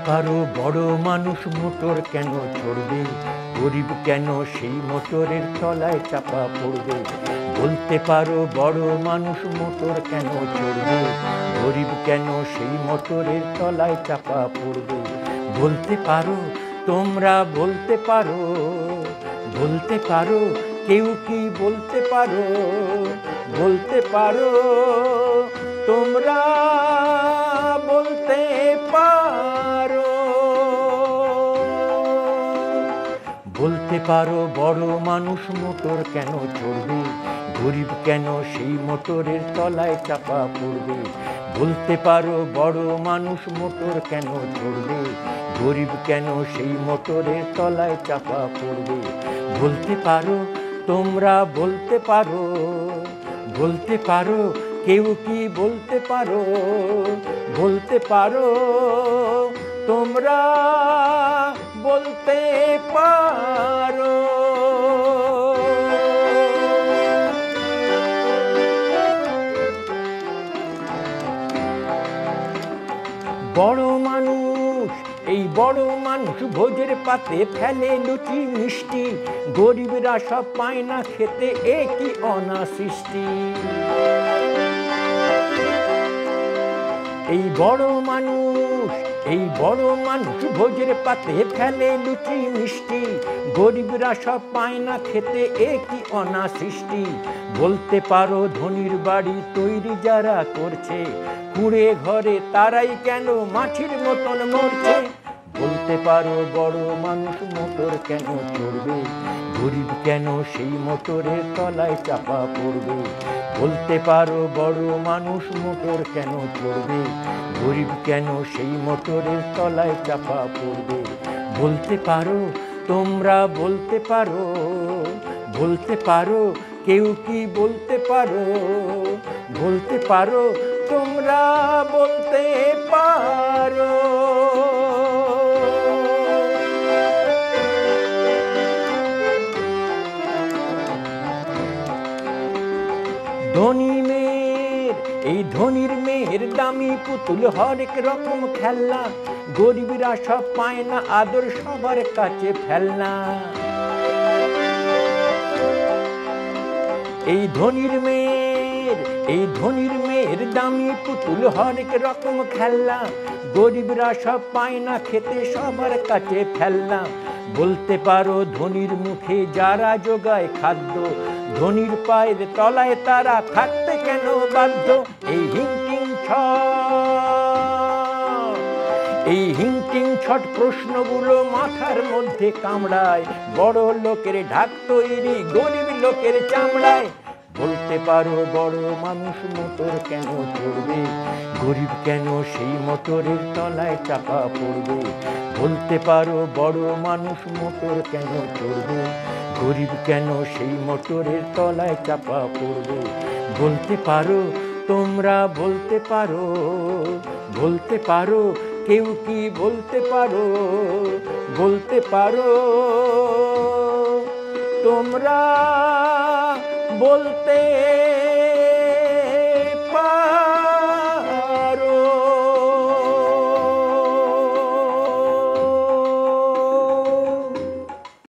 পারো বড় মানুষ মোটর কেন চড়বে, গরিব কেন সেই মোটরের তলায় চাপা পড়বে। বলতে পারো বড় মানুষ মোটর কেন চড়বে, গরিব কেন সেই মোটরের তলায় চাপা পড়বে। বলতে পারো, তোমরা বলতে পারো, বলতে পারো, কেউ কি বলতে পারো, বলতে পারো, তোমরা বলতে পারো। বলতে পারো বড় মানুষ মোটর কেন চড়বে, গরিব কেন সেই মোটরের তলায় চাপা পড়বে। বলতে পারো বড় মানুষ মোটর কেন চড়বে, গরিব কেন সেই মোটরের তলায় চাপা পড়বে। বলতে পারো, তোমরা বলতে পারো, বলতে পারো, কেউ কি বলতে পারো, বলতে পারো, তোমরা বলতে পারো। বড় মানুষ, এই বড় মানুষ ভোজের পাতে ফেলে লুচি মিষ্টি, গরিবরা সব পায় না খেতে, এ কি অনাসৃষ্টি। এই বড় মানুষ, এই বড় মানুষ ভোজের পাতে ফেলে লুচি মিষ্টি, গরিবরা সব পায় না খেতে, এ কি অনাসৃষ্টি। বলতে পারো ধনির বাড়ি তৈরি যারা করছে, কুঁড়ে ঘরে তারাই কেন মাছির মতন মরছে। বলতে পারো বড় মানুষ মোটর কেন চড়বে, গরিব কেন সেই মোটরের তলায় চাপা পড়বে। বলতে পারো বড় মানুষ মোটর কেন চড়বে, গরিব কেন সেই মোটরের তলায় চাপা পড়বে। বলতে পারো, তোমরা বলতে পারো, বলতে পারো, কেউ কি বলতে পারো, বলতে পারো, তোমরা বলতে পারো। ধনী মেয়ের, এই ধনীর মেয়ের দামি পুতুল হরেক রকম খেলনা, গরিবরা সব পায় না আদর সবার কাছে ফেলনা। এই ধনীর মেয়ের, এই ধনীর মেয়ের দামি পুতুল হরেক রকম খেলনা, গরিবরা সব পায় না খেতে সবার কাছে ফেলনা। বলতে পারো ধনীর মুখে যারা যোগায় খাদ্য, ধনীর পায়ের তলায় তারা থাকতে কেন বাধ্য। এই হিংকিং ছট, এই হিংকিং ছট প্রশ্নগুলো মাথার মধ্যে কামড়ায়, বড় লোকের ঢাক তৈরি গরিব লোকের চামড়ায়। বলতে পারো বড় মানুষ মোটর কেন চড়বে, গরিব কেন সেই মোটরের তলায় চাপা পড়বে। বলতে পারো বড় মানুষ মোটর কেন চড়বে, গরিব কেন সেই মোটরের তলায় চাপা পড়বে। বলতে পারো, তোমরা বলতে পারো, বলতে পারো, কেউ কি বলতে পারো, বলতে পারো, তোমরা বলতে